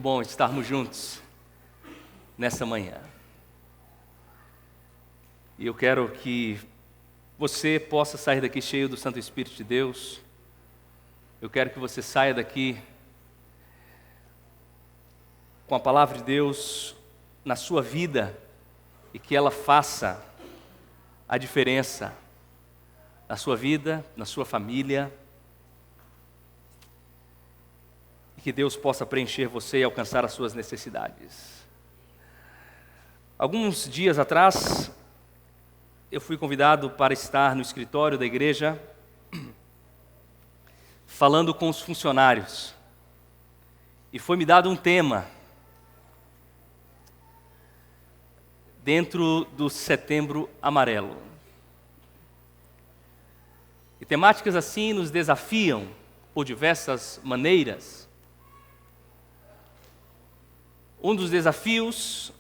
Bom estarmos juntos nessa manhã. E eu quero que você possa sair daqui cheio do Santo Espírito de Deus. Eu quero que você saia daqui com a palavra de Deus na sua vida e que ela faça a diferença na sua vida, na sua família. E que Deus possa preencher você e alcançar as suas necessidades. Alguns dias atrás, eu fui convidado para estar no escritório da igreja, falando com os funcionários. E foi-me dado um tema, dentro do Setembro Amarelo. E temáticas assim nos desafiam por diversas maneiras. Um dos desafios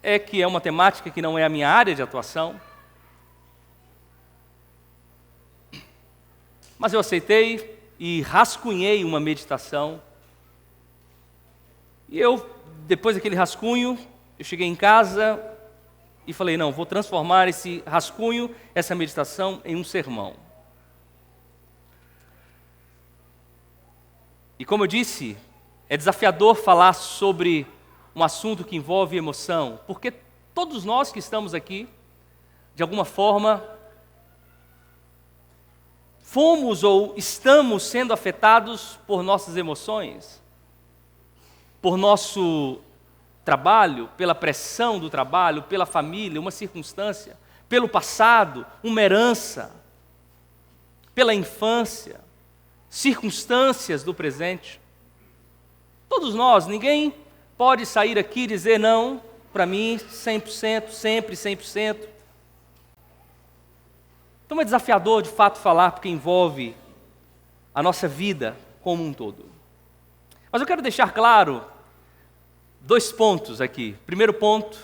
é que é uma temática que não é a minha área de atuação. Mas eu aceitei e rascunhei uma meditação. E depois daquele rascunho, eu cheguei em casa e falei, não, vou transformar esse rascunho, essa meditação, em um sermão. E como eu disse, é desafiador falar sobre um assunto que envolve emoção, porque todos nós que estamos aqui, de alguma forma, fomos ou estamos sendo afetados por nossas emoções, por nosso trabalho, pela pressão do trabalho, pela família, uma circunstância, pelo passado, uma herança, pela infância, circunstâncias do presente. Todos nós, ninguém pode sair aqui e dizer não, para mim, 100%, sempre 100%. Então é desafiador de fato falar, porque envolve a nossa vida como um todo. Mas eu quero deixar claro 2 pontos aqui. Primeiro ponto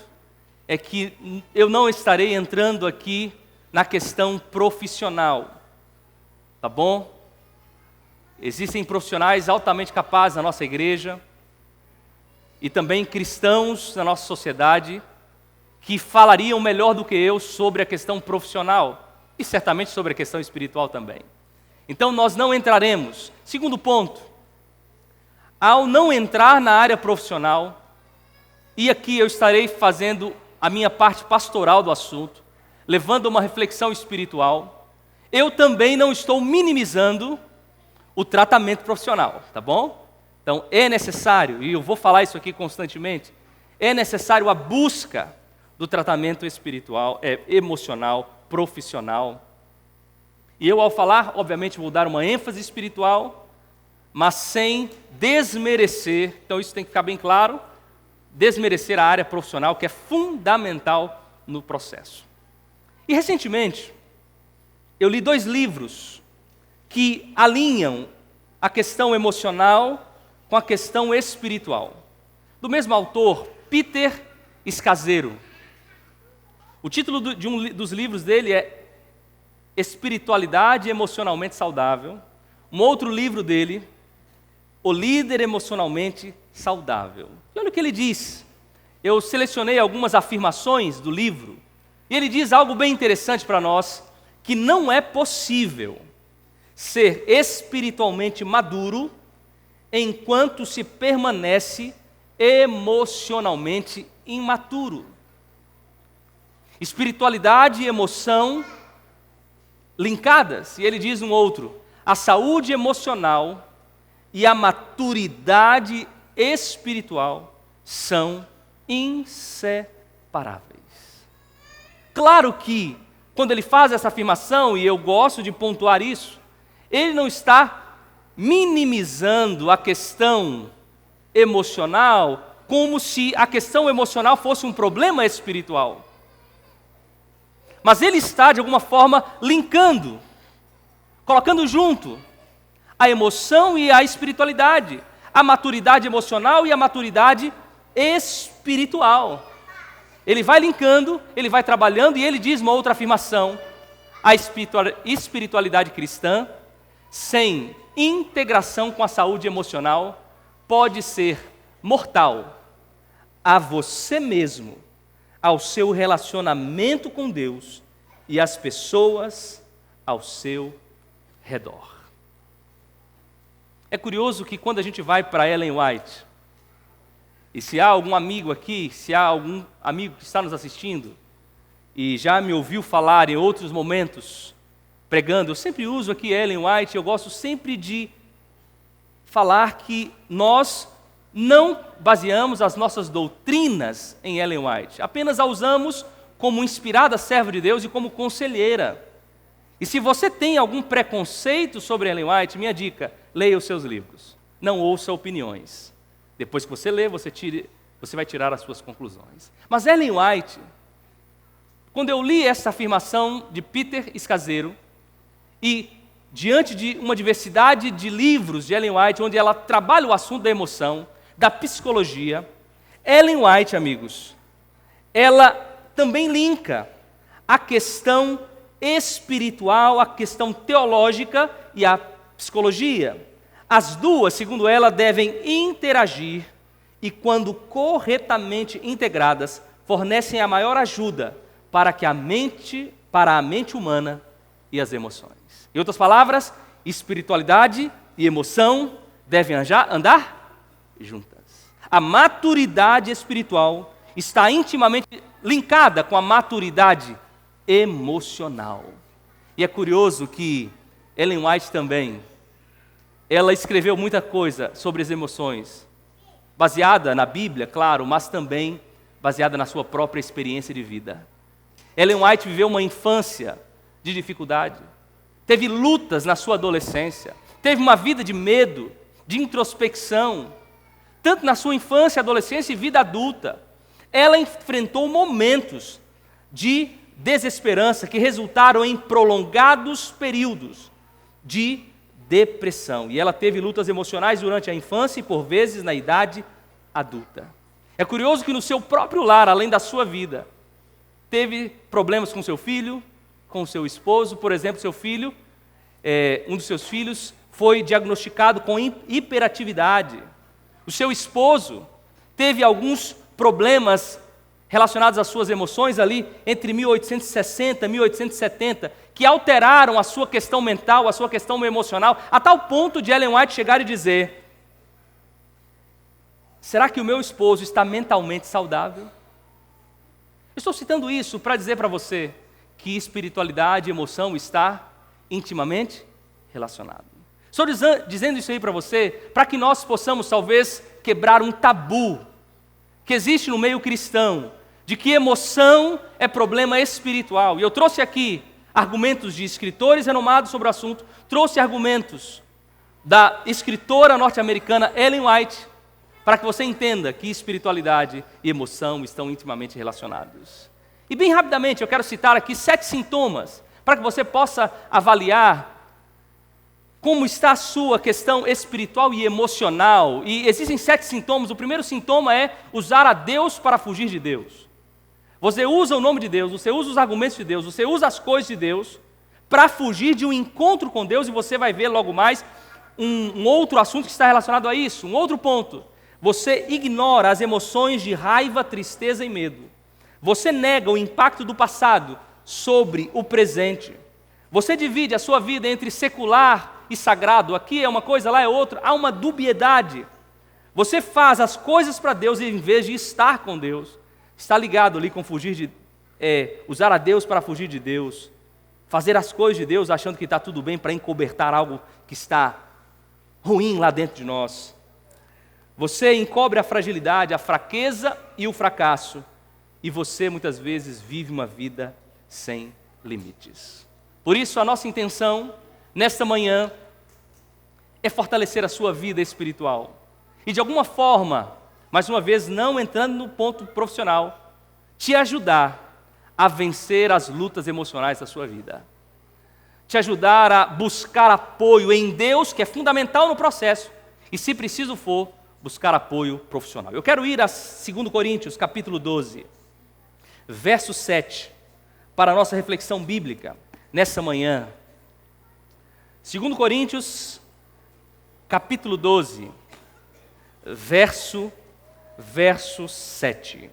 é que eu não estarei entrando aqui na questão profissional, tá bom? Existem profissionais altamente capazes na nossa igreja, e também cristãos na nossa sociedade que falariam melhor do que eu sobre a questão profissional e certamente sobre a questão espiritual também. Então nós não entraremos. Segundo ponto, ao não entrar na área profissional, e aqui eu estarei fazendo a minha parte pastoral do assunto, levando uma reflexão espiritual, eu também não estou minimizando o tratamento profissional, tá bom? Então, é necessário, e eu vou falar isso aqui constantemente, é necessário a busca do tratamento espiritual, emocional, profissional. E eu, ao falar, obviamente, vou dar uma ênfase espiritual, mas sem desmerecer, então isso tem que ficar bem claro, desmerecer a área profissional, que é fundamental no processo. E, recentemente, eu li 2 livros que alinham a questão emocional com a questão espiritual. Do mesmo autor, Peter Scazzero. O título dos livros dele é Espiritualidade Emocionalmente Saudável. Um outro livro dele, O Líder Emocionalmente Saudável. E olha o que ele diz. Eu selecionei algumas afirmações do livro, e ele diz algo bem interessante para nós, que não é possível ser espiritualmente maduro enquanto se permanece emocionalmente imaturo. Espiritualidade e emoção linkadas, e ele diz um outro, a saúde emocional e a maturidade espiritual são inseparáveis. Claro que, quando ele faz essa afirmação, e eu gosto de pontuar isso, ele não está minimizando a questão emocional como se a questão emocional fosse um problema espiritual. Mas ele está, de alguma forma, linkando, colocando junto a emoção e a espiritualidade, a maturidade emocional e a maturidade espiritual. Ele vai linkando, ele vai trabalhando, e ele diz uma outra afirmação: a espiritualidade cristã, sem integração com a saúde emocional, pode ser mortal a você mesmo, ao seu relacionamento com Deus e às pessoas ao seu redor. É curioso que quando a gente vai para Ellen White, e se há algum amigo aqui, se há algum amigo que está nos assistindo, e já me ouviu falar em outros momentos, pregando, eu sempre uso aqui Ellen White, eu gosto sempre de falar que nós não baseamos as nossas doutrinas em Ellen White, apenas a usamos como inspirada serva de Deus e como conselheira. E se você tem algum preconceito sobre Ellen White, minha dica, leia os seus livros, não ouça opiniões. Depois que você lê, você vai tirar as suas conclusões. Mas Ellen White, quando eu li essa afirmação de Peter Scazzero, e diante de uma diversidade de livros de Ellen White, onde ela trabalha o assunto da emoção, da psicologia, Ellen White, amigos, ela também linka a questão espiritual, a questão teológica e a psicologia. As duas, segundo ela, devem interagir e, quando corretamente integradas, fornecem a maior ajuda para a mente humana e as emoções. Em outras palavras, espiritualidade e emoção devem andar juntas. A maturidade espiritual está intimamente linkada com a maturidade emocional. E é curioso que Ellen White também, ela escreveu muita coisa sobre as emoções, baseada na Bíblia, claro, mas também baseada na sua própria experiência de vida. Ellen White viveu uma infância de dificuldade, teve lutas na sua adolescência, teve uma vida de medo, de introspecção, tanto na sua infância, adolescência e vida adulta. Ela enfrentou momentos de desesperança que resultaram em prolongados períodos de depressão. E ela teve lutas emocionais durante a infância e, por vezes, na idade adulta. É curioso que no seu próprio lar, além da sua vida, teve problemas com seu filho, com seu esposo. Por exemplo, seu filho, um dos seus filhos, foi diagnosticado com hiperatividade. O seu esposo teve alguns problemas relacionados às suas emoções ali entre 1860 e 1870, que alteraram a sua questão mental, a sua questão emocional, a tal ponto de Ellen White chegar e dizer: será que o meu esposo está mentalmente saudável? Estou citando isso para dizer para você que espiritualidade e emoção está intimamente relacionado. Estou dizendo isso aí para você, para que nós possamos talvez quebrar um tabu que existe no meio cristão, de que emoção é problema espiritual. E eu trouxe aqui argumentos de escritores renomados sobre o assunto, trouxe argumentos da escritora norte-americana Ellen White, para que você entenda que espiritualidade e emoção estão intimamente relacionados. E bem rapidamente, eu quero citar aqui 7 sintomas, para que você possa avaliar como está a sua questão espiritual e emocional. E existem 7 sintomas. O primeiro sintoma é usar a Deus para fugir de Deus. Você usa o nome de Deus, você usa os argumentos de Deus, você usa as coisas de Deus para fugir de um encontro com Deus, e você vai ver logo mais um outro assunto que está relacionado a isso. Um outro ponto: você ignora as emoções de raiva, tristeza e medo. Você nega o impacto do passado sobre o presente. Você divide a sua vida entre secular e sagrado. Aqui é uma coisa, lá é outra. Há uma dubiedade. Você faz as coisas para Deus em vez de estar com Deus. Está ligado ali com usar a Deus para fugir de Deus. Fazer as coisas de Deus achando que está tudo bem para encobertar algo que está ruim lá dentro de nós. Você encobre a fragilidade, a fraqueza e o fracasso. E você muitas vezes vive uma vida sem limites. Por isso a nossa intenção nesta manhã é fortalecer a sua vida espiritual. E de alguma forma, mais uma vez, não entrando no ponto profissional, te ajudar a vencer as lutas emocionais da sua vida. Te ajudar a buscar apoio em Deus, que é fundamental no processo, e se preciso for, buscar apoio profissional. Eu quero ir a 2 Coríntios, capítulo 12, verso 7, para a nossa reflexão bíblica nessa manhã. 2 Coríntios, capítulo 12, verso verso 7.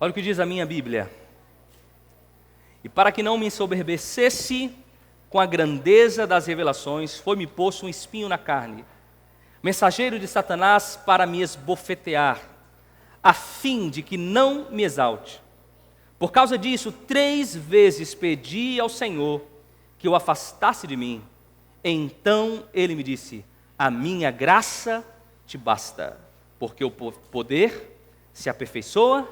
Olha o que diz a minha Bíblia. E para que não me ensoberbecesse com a grandeza das revelações, foi-me posto um espinho na carne, mensageiro de Satanás para me esbofetear, a fim de que não me exalte. Por causa disso, 3 vezes pedi ao Senhor que o afastasse de mim. Então ele me disse: a minha graça te basta, porque o poder se aperfeiçoa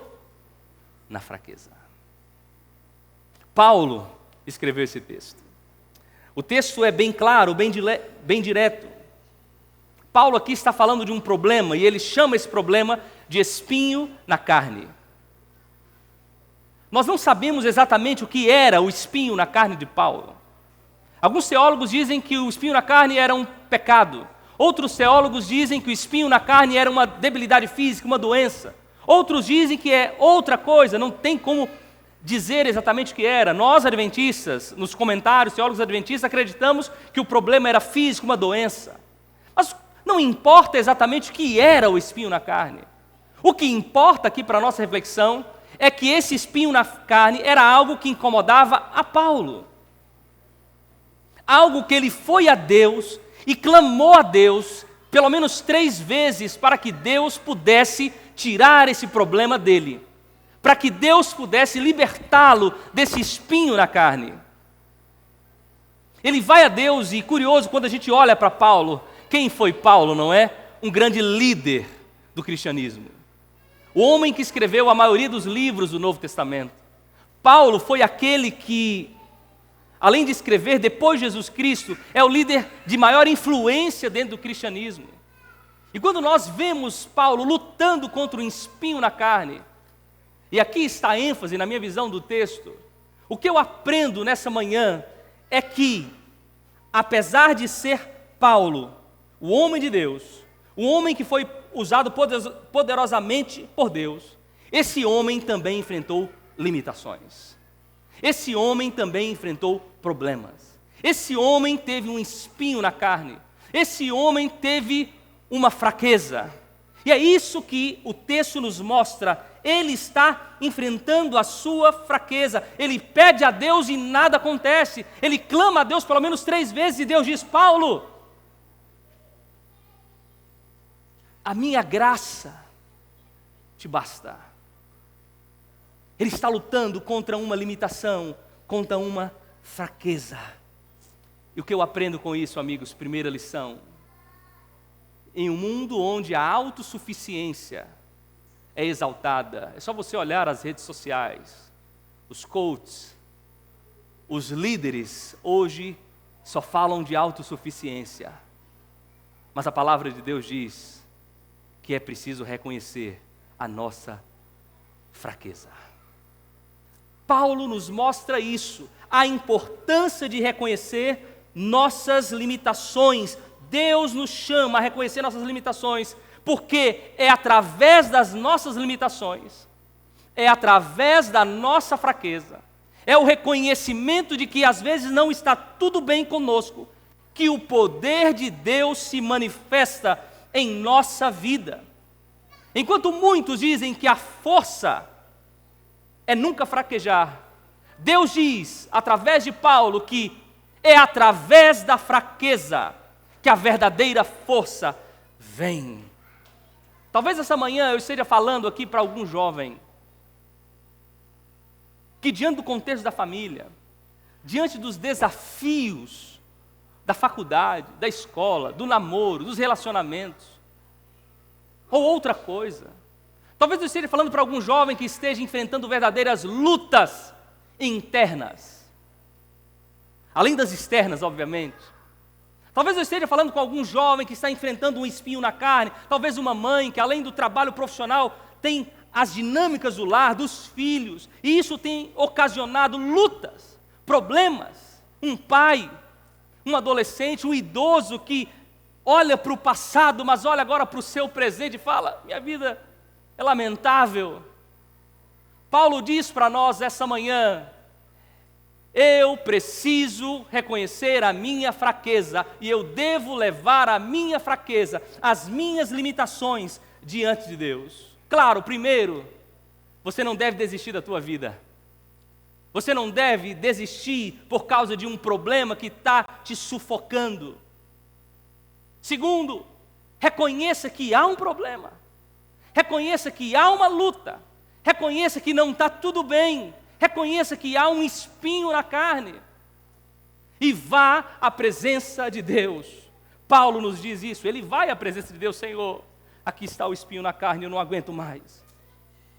na fraqueza. Paulo escreveu esse texto. O texto é bem claro, bem direto. Paulo aqui está falando de um problema, e ele chama esse problema de espinho na carne. Nós não sabemos exatamente o que era o espinho na carne de Paulo. Alguns teólogos dizem que o espinho na carne era um pecado. Outros teólogos dizem que o espinho na carne era uma debilidade física, uma doença. Outros dizem que é outra coisa, não tem como dizer exatamente o que era. Nós, adventistas, nos comentários, teólogos adventistas, acreditamos que o problema era físico, uma doença. Mas não importa exatamente o que era o espinho na carne. O que importa aqui para a nossa reflexão é que esse espinho na carne era algo que incomodava a Paulo. Algo que ele foi a Deus e clamou a Deus pelo menos 3 vezes para que Deus pudesse tirar esse problema dele, para que Deus pudesse libertá-lo desse espinho na carne. Ele vai a Deus, e curioso, quando a gente olha para Paulo, quem foi Paulo, não é? Um grande líder do cristianismo. O homem que escreveu a maioria dos livros do Novo Testamento. Paulo foi aquele que, além de escrever depois de Jesus Cristo, é o líder de maior influência dentro do cristianismo. E quando nós vemos Paulo lutando contra um espinho na carne, e aqui está a ênfase na minha visão do texto, o que eu aprendo nessa manhã é que, apesar de ser Paulo, o homem de Deus, o homem que foi usado poderosamente por Deus, esse homem também enfrentou limitações. Esse homem também enfrentou problemas. Esse homem teve um espinho na carne. Esse homem teve uma fraqueza. E é isso que o texto nos mostra. Ele está enfrentando a sua fraqueza. Ele pede a Deus e nada acontece. Ele clama a Deus pelo menos 3 vezes e Deus diz: Paulo, a minha graça te basta. Ele está lutando contra uma limitação, contra uma fraqueza. E o que eu aprendo com isso, amigos? Primeira lição: em um mundo onde a autossuficiência é exaltada, é só você olhar as redes sociais, os coaches, os líderes hoje só falam de autossuficiência. Mas a palavra de Deus diz que é preciso reconhecer a nossa fraqueza. Paulo nos mostra isso, a importância de reconhecer nossas limitações. Deus nos chama a reconhecer nossas limitações, porque é através das nossas limitações, é através da nossa fraqueza, é o reconhecimento de que às vezes não está tudo bem conosco, que o poder de Deus se manifesta em nossa vida. Enquanto muitos dizem que a força é nunca fraquejar, Deus diz, através de Paulo, que é através da fraqueza que a verdadeira força vem. Talvez essa manhã eu esteja falando aqui para algum jovem que, diante do contexto da família, diante dos desafios da faculdade, da escola, do namoro, dos relacionamentos, ou outra coisa, talvez eu esteja falando para algum jovem que esteja enfrentando verdadeiras lutas internas, além das externas, obviamente. Talvez eu esteja falando com algum jovem que está enfrentando um espinho na carne, talvez uma mãe que, além do trabalho profissional, tem as dinâmicas do lar, dos filhos, e isso tem ocasionado lutas, problemas. Um pai, um adolescente, um idoso que olha para o passado, mas olha agora para o seu presente e fala: minha vida é lamentável. Paulo diz para nós essa manhã: eu preciso reconhecer a minha fraqueza e eu devo levar a minha fraqueza, as minhas limitações diante de Deus. Claro, primeiro, você não deve desistir da tua vida. Você não deve desistir por causa de um problema que está te sufocando. Segundo, reconheça que há um problema. Reconheça que há uma luta. Reconheça que não está tudo bem. Reconheça que há um espinho na carne. E vá à presença de Deus. Paulo nos diz isso. Ele vai à presença de Deus: Senhor, aqui está o espinho na carne, eu não aguento mais.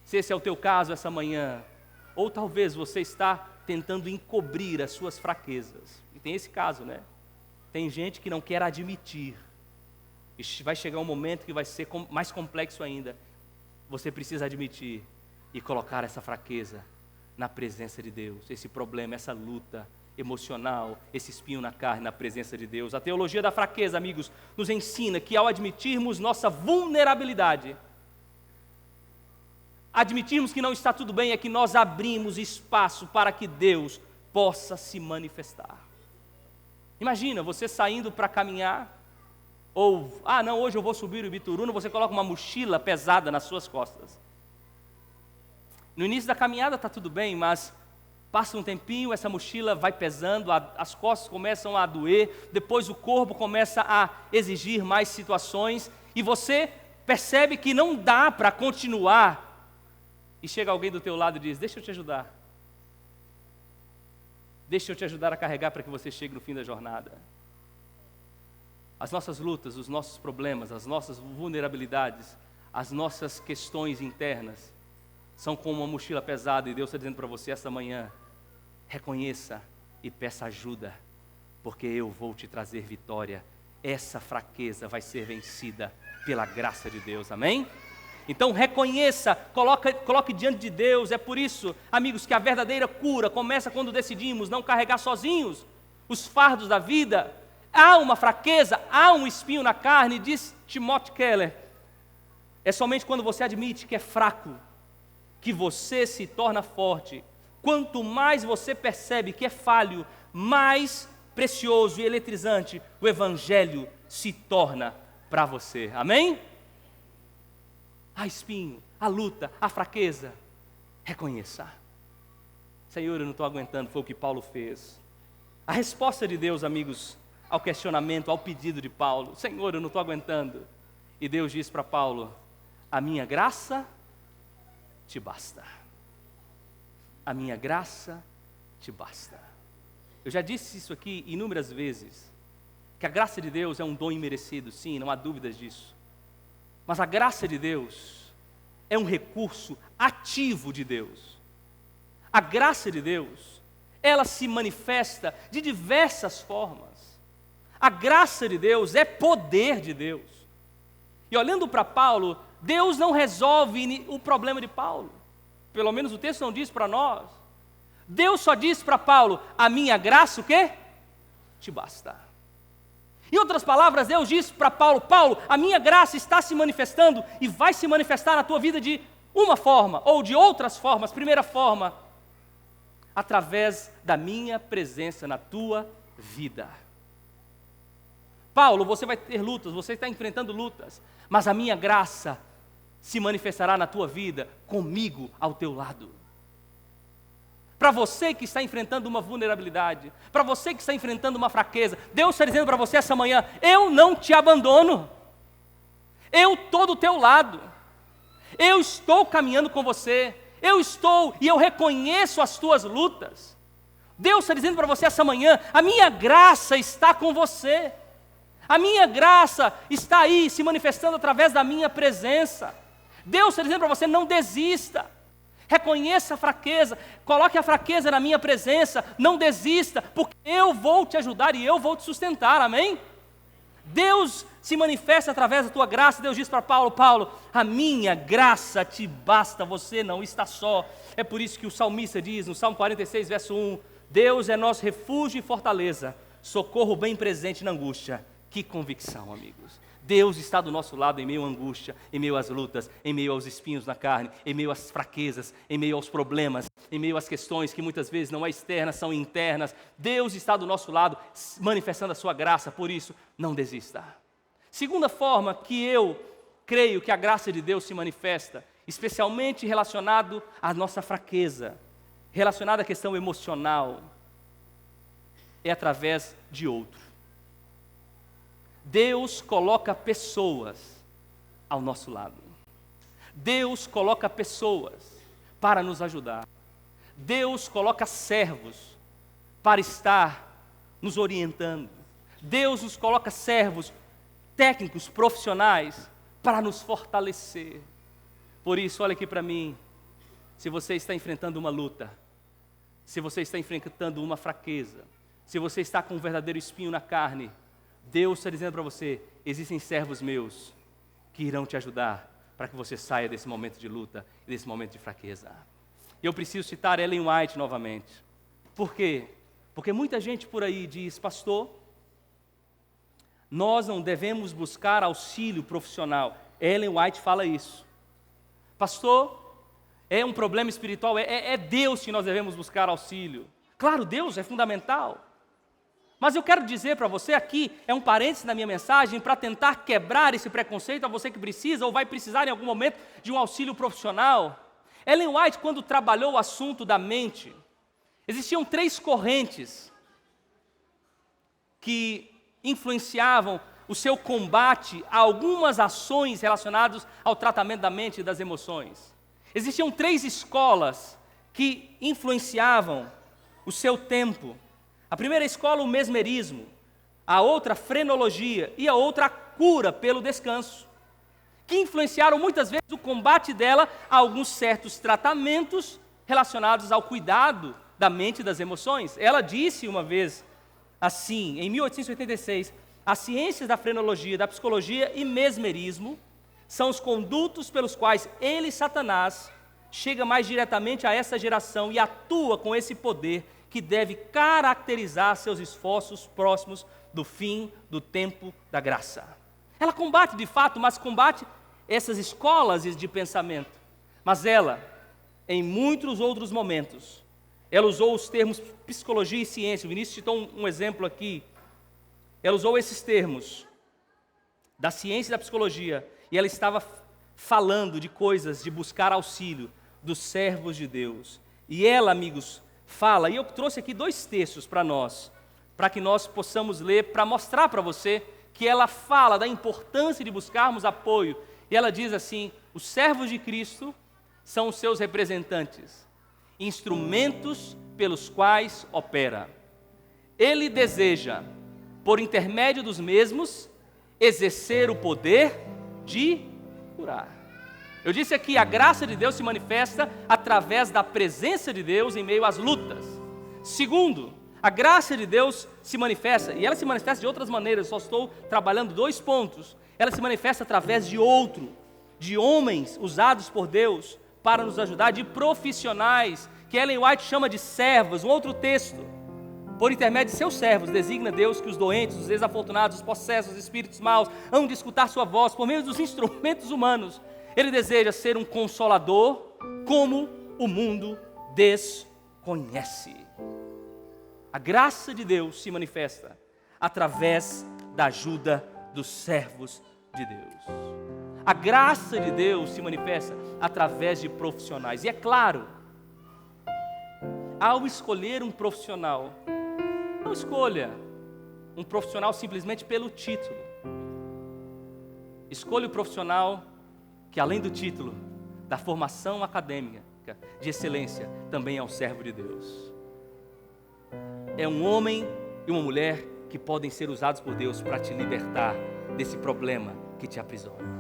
Se esse é o teu caso essa manhã, ou talvez você está tentando encobrir as suas fraquezas. E tem esse caso, né? Tem gente que não quer admitir. E vai chegar um momento que vai ser mais complexo ainda. Você precisa admitir e colocar essa fraqueza na presença de Deus. Esse problema, essa luta emocional, esse espinho na carne na presença de Deus. A teologia da fraqueza, amigos, nos ensina que ao admitirmos nossa vulnerabilidade, admitirmos que não está tudo bem, é que nós abrimos espaço para que Deus possa se manifestar. Imagina você saindo para caminhar, ou, não, hoje eu vou subir o Ibituruna, você coloca uma mochila pesada nas suas costas. No início da caminhada está tudo bem, mas passa um tempinho, essa mochila vai pesando, as costas começam a doer, depois o corpo começa a exigir mais situações, e você percebe que não dá para continuar. E chega alguém do teu lado e diz: deixa eu te ajudar. Deixa eu te ajudar a carregar para que você chegue no fim da jornada. As nossas lutas, os nossos problemas, as nossas vulnerabilidades, as nossas questões internas são como uma mochila pesada, e Deus está dizendo para você essa manhã: reconheça e peça ajuda, porque eu vou te trazer vitória. Essa fraqueza vai ser vencida pela graça de Deus, amém? Então reconheça, coloque diante de Deus. É por isso, amigos, que a verdadeira cura começa quando decidimos não carregar sozinhos os fardos da vida. Há uma fraqueza, há um espinho na carne, diz Timothy Keller. É somente quando você admite que é fraco, que você se torna forte. Quanto mais você percebe que é falho, mais precioso e eletrizante o Evangelho se torna para você, amém? Há espinho, a luta, a fraqueza, reconheça. Senhor, eu não estou aguentando, foi o que Paulo fez. A resposta de Deus, amigos, ao questionamento, ao pedido de Paulo: Senhor, eu não estou aguentando. E Deus diz para Paulo: a minha graça te basta. A minha graça te basta. Eu já disse isso aqui inúmeras vezes, que a graça de Deus é um dom imerecido, sim, não há dúvidas disso. Mas a graça de Deus é um recurso ativo de Deus. A graça de Deus, ela se manifesta de diversas formas. A graça de Deus é poder de Deus. E olhando para Paulo, Deus não resolve o problema de Paulo. Pelo menos o texto não diz para nós. Deus só diz para Paulo: a minha graça o quê? Te basta. Em outras palavras, Deus diz para Paulo: Paulo, a minha graça está se manifestando e vai se manifestar na tua vida de uma forma ou de outras formas. Primeira forma, através da minha presença na tua vida. Paulo, você vai ter lutas, você está enfrentando lutas, mas a minha graça se manifestará na tua vida comigo ao teu lado. Para você que está enfrentando uma vulnerabilidade, para você que está enfrentando uma fraqueza, Deus está dizendo para você essa manhã: eu não te abandono, eu estou do teu lado, eu estou caminhando com você, eu estou e eu reconheço as tuas lutas. Deus está dizendo para você essa manhã: a minha graça está com você, a minha graça está aí se manifestando através da minha presença. Deus está dizendo para você: não desista. Reconheça a fraqueza, coloque a fraqueza na minha presença, não desista, porque eu vou te ajudar e eu vou te sustentar, amém? Deus se manifesta através da tua graça. Deus diz para Paulo: Paulo, a minha graça te basta, você não está só. É por isso que o salmista diz no Salmo 46, verso 1, Deus é nosso refúgio e fortaleza, socorro bem presente na angústia. Que convicção, amigos! Deus está do nosso lado em meio à angústia, em meio às lutas, em meio aos espinhos na carne, em meio às fraquezas, em meio aos problemas, em meio às questões que muitas vezes não é externas, são internas. Deus está do nosso lado, manifestando a sua graça, por isso, não desista. Segunda forma que eu creio que a graça de Deus se manifesta, especialmente relacionado à nossa fraqueza, relacionado à questão emocional, é através de outro. Deus coloca pessoas ao nosso lado. Deus coloca pessoas para nos ajudar. Deus coloca servos para estar nos orientando. Deus nos coloca servos técnicos, profissionais, para nos fortalecer. Por isso, olha aqui para mim, se você está enfrentando uma luta, se você está enfrentando uma fraqueza, se você está com um verdadeiro espinho na carne, Deus está dizendo para você, existem servos meus que irão te ajudar para que você saia desse momento de luta e desse momento de fraqueza. Eu preciso citar Ellen White novamente. Por quê? Porque muita gente por aí diz, pastor, nós não devemos buscar auxílio profissional. Ellen White fala isso. Pastor, é um problema espiritual, é Deus que nós devemos buscar auxílio. Claro, Deus é fundamental. Mas eu quero dizer para você aqui, é um parênteses na minha mensagem, para tentar quebrar esse preconceito a você que precisa ou vai precisar em algum momento de um auxílio profissional. Ellen White, quando trabalhou o assunto da mente, existiam 3 correntes que influenciavam o seu combate a algumas ações relacionadas ao tratamento da mente e das emoções. Existiam 3 escolas que influenciavam o seu tempo. A primeira escola, o mesmerismo, a outra, a frenologia, e a outra, a cura pelo descanso, que influenciaram muitas vezes o combate dela a alguns certos tratamentos relacionados ao cuidado da mente e das emoções. Ela disse uma vez assim, em 1886, as ciências da frenologia, da psicologia e mesmerismo são os condutos pelos quais ele, Satanás, chega mais diretamente a essa geração e atua com esse poder que deve caracterizar seus esforços próximos do fim do tempo da graça. Ela combate de fato, mas combate essas escolas de pensamento. Mas ela, em muitos outros momentos, ela usou os termos psicologia e ciência. O Vinícius citou um exemplo aqui. Ela usou esses termos da ciência e da psicologia, e ela estava falando de coisas, de buscar auxílio dos servos de Deus. E ela, amigos, fala, e eu trouxe aqui 2 textos para nós, para que nós possamos ler, para mostrar para você que ela fala da importância de buscarmos apoio. E ela diz assim, os servos de Cristo são os seus representantes, instrumentos pelos quais opera. Ele deseja, por intermédio dos mesmos, exercer o poder de curar. Eu disse aqui, a graça de Deus se manifesta através da presença de Deus em meio às lutas. Segundo, a graça de Deus se manifesta, e ela se manifesta de outras maneiras, só estou trabalhando 2 pontos. Ela se manifesta através de outro, de homens usados por Deus para nos ajudar, de profissionais, que Ellen White chama de servos. Um outro texto, por intermédio de seus servos, designa Deus que os doentes, os desafortunados, os possessos, os espíritos maus, hão de escutar sua voz por meio dos instrumentos humanos. Ele deseja ser um consolador como o mundo desconhece. A graça de Deus se manifesta através da ajuda dos servos de Deus. A graça de Deus se manifesta através de profissionais. E é claro, ao escolher um profissional, não escolha um profissional simplesmente pelo título. Escolha o profissional que, além do título, da formação acadêmica de excelência, também é um servo de Deus. É um homem e uma mulher que podem ser usados por Deus para te libertar desse problema que te aprisiona.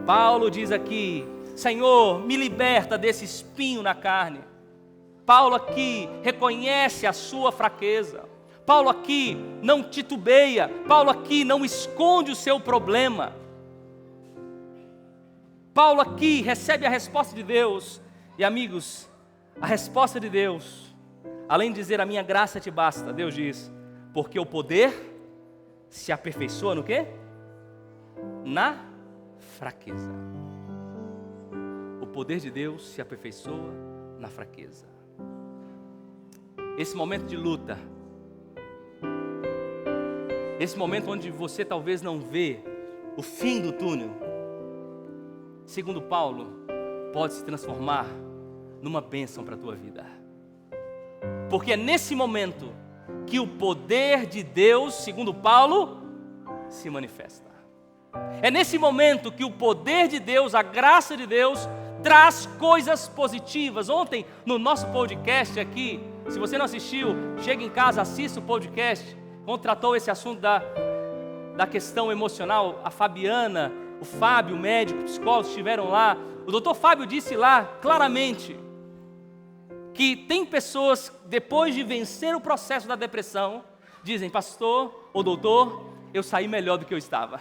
Paulo diz aqui, Senhor, me liberta desse espinho na carne. Paulo aqui reconhece a sua fraqueza. Paulo aqui não titubeia. Paulo aqui não esconde o seu problema. Paulo aqui recebe a resposta de Deus. E amigos, a resposta de Deus, além de dizer a minha graça te basta, Deus diz, porque o poder se aperfeiçoa no quê? na fraqueza. O poder de Deus se aperfeiçoa na fraqueza. Esse momento de luta, esse momento onde você talvez não vê o fim do túnel, segundo Paulo, pode se transformar numa bênção para a tua vida. Porque é nesse momento que o poder de Deus, segundo Paulo, se manifesta. É nesse momento que o poder de Deus, a graça de Deus, traz coisas positivas. Ontem, no nosso podcast aqui, se você não assistiu, chega em casa, assista o podcast, quando tratou esse assunto da questão emocional. A Fabiana, o Fábio, o médico, o psicólogo, estiveram lá. O doutor Fábio disse lá, claramente, que tem pessoas, depois de vencer o processo da depressão, dizem: pastor ou doutor, eu saí melhor do que eu estava.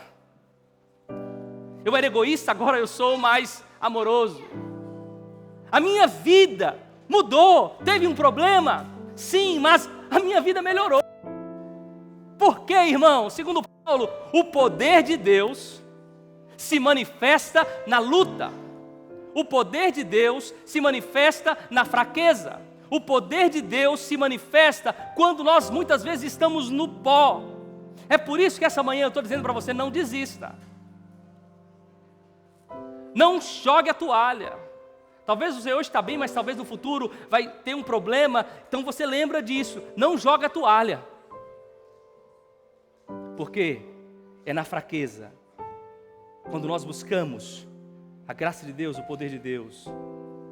Eu era egoísta, agora eu sou mais amoroso. A minha vida mudou, teve um problema, sim, mas a minha vida melhorou. Por quê, irmão? Segundo Paulo, o poder de Deus se manifesta na luta. O poder de Deus se manifesta na fraqueza. O poder de Deus se manifesta quando nós muitas vezes estamos no pó. É por isso que essa manhã eu estou dizendo para você: não desista. Não jogue a toalha. Talvez você hoje está bem, mas talvez no futuro vai ter um problema. Então você lembra disso. Não jogue a toalha. Porque é na fraqueza, quando nós buscamos a graça de Deus, o poder de Deus,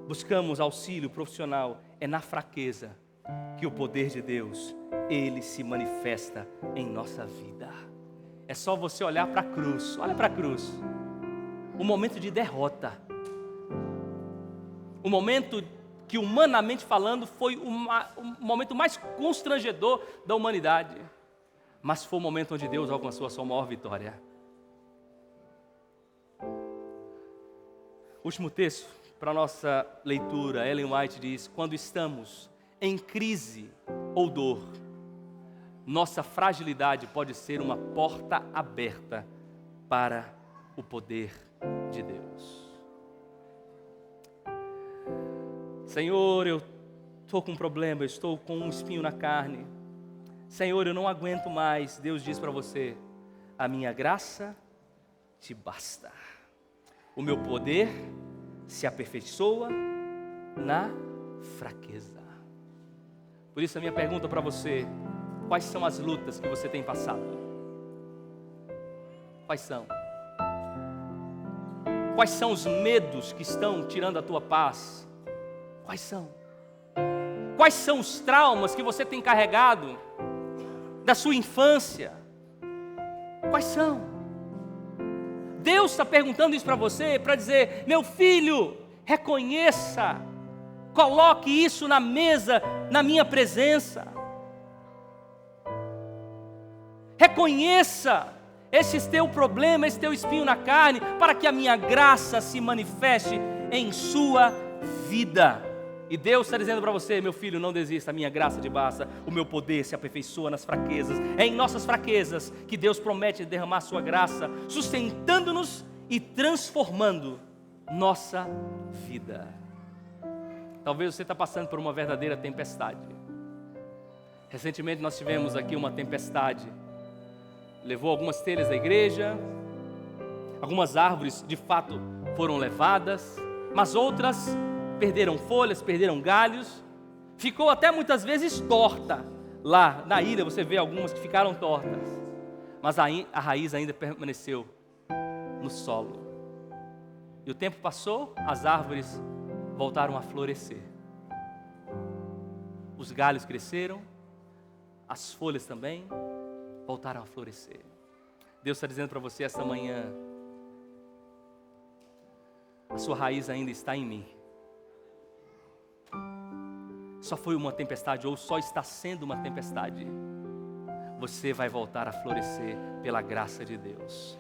buscamos auxílio profissional, é na fraqueza que o poder de Deus, ele se manifesta em nossa vida. É só você olhar para a cruz. Olha para a cruz. Um momento de derrota. Um momento que, humanamente falando, foi o momento mais constrangedor da humanidade. Mas foi o momento onde Deus alcançou a sua maior vitória. Último texto para a nossa leitura. Ellen White diz: quando estamos em crise ou dor, nossa fragilidade pode ser uma porta aberta para o poder de Deus. Senhor, eu estou com um problema, eu estou com um espinho na carne. Senhor, eu não aguento mais. Deus diz para você: a minha graça te basta. O meu poder se aperfeiçoa na fraqueza. Por isso a minha pergunta para você: quais são as lutas que você tem passado? Quais são? Quais são os medos que estão tirando a tua paz? Quais são? Quais são os traumas que você tem carregado da sua infância? Quais são? Deus está perguntando isso para você, para dizer: meu filho, reconheça, coloque isso na mesa, na minha presença. Reconheça esse teu problema, esse teu espinho na carne, para que a minha graça se manifeste em sua vida. E Deus está dizendo para você: meu filho, não desista, a minha graça te basta, o meu poder se aperfeiçoa nas fraquezas. É em nossas fraquezas que Deus promete derramar a sua graça, sustentando-nos e transformando nossa vida. Talvez você está passando por uma verdadeira tempestade. Recentemente nós tivemos aqui uma tempestade. Levou algumas telhas da igreja, algumas árvores de fato foram levadas, mas outras perderam folhas, perderam galhos, ficou até muitas vezes torta. Lá na ilha você vê algumas que ficaram tortas, mas a raiz ainda permaneceu no solo. E o tempo passou, as árvores voltaram a florescer. Os galhos cresceram, as folhas também voltaram a florescer. Deus está dizendo para você esta manhã: a sua raiz ainda está em mim. Só foi uma tempestade, ou só está sendo uma tempestade. Você vai voltar a florescer pela graça de Deus.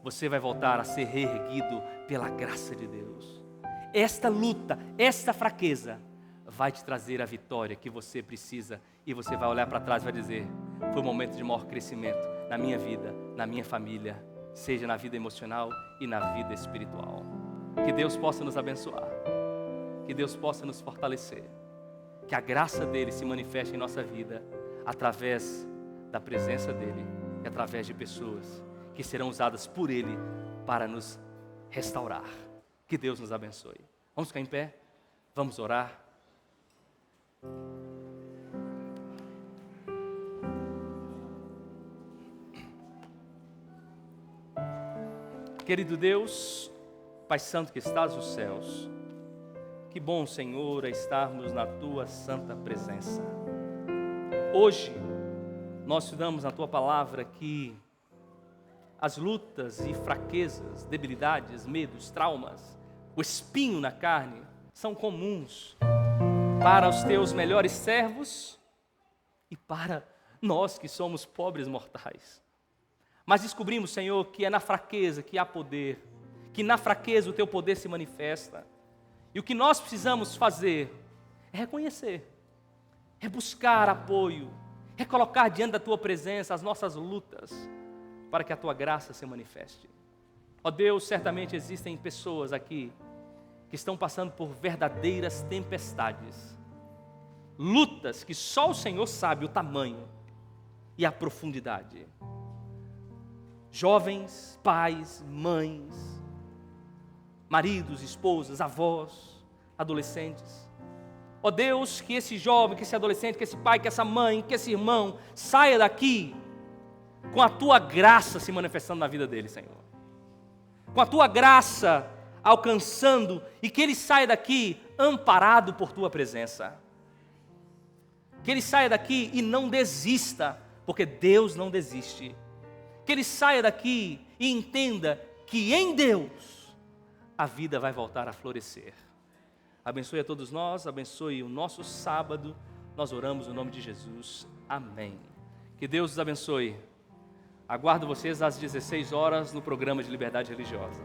Você vai voltar a ser reerguido pela graça de Deus. Esta luta, esta fraqueza vai te trazer a vitória que você precisa. E você vai olhar para trás e vai dizer: foi um momento de maior crescimento na minha vida, na minha família, seja na vida emocional e na vida espiritual. Que Deus possa nos abençoar, que Deus possa nos fortalecer, que a graça dele se manifeste em nossa vida através da presença dele e através de pessoas que serão usadas por ele para nos restaurar. Que Deus nos abençoe. Vamos ficar em pé? Vamos orar? Querido Deus, Pai Santo que estás nos céus, que bom, Senhor, é estarmos na Tua santa presença. Hoje, nós estudamos na Tua palavra que as lutas e fraquezas, debilidades, medos, traumas, o espinho na carne, são comuns para os Teus melhores servos e para nós que somos pobres mortais. Mas descobrimos, Senhor, que é na fraqueza que há poder, que na fraqueza o Teu poder se manifesta. E o que nós precisamos fazer é reconhecer, é buscar apoio, é colocar diante da Tua presença as nossas lutas, para que a Tua graça se manifeste. Ó Deus, certamente existem pessoas aqui que estão passando por verdadeiras tempestades, lutas que só o Senhor sabe o tamanho e a profundidade. Jovens, pais, mães, maridos, esposas, avós, adolescentes. Ó Deus, que esse jovem, que esse adolescente, que esse pai, que essa mãe, que esse irmão saia daqui com a Tua graça se manifestando na vida dele, Senhor. Com a Tua graça alcançando e que ele saia daqui amparado por Tua presença. Que ele saia daqui e não desista, porque Deus não desiste. Que ele saia daqui e entenda que em Deus a vida vai voltar a florescer. Abençoe a todos nós, abençoe o nosso sábado. Nós oramos no nome de Jesus. Amém. Que Deus os abençoe. Aguardo vocês às 16 horas no programa de Liberdade Religiosa.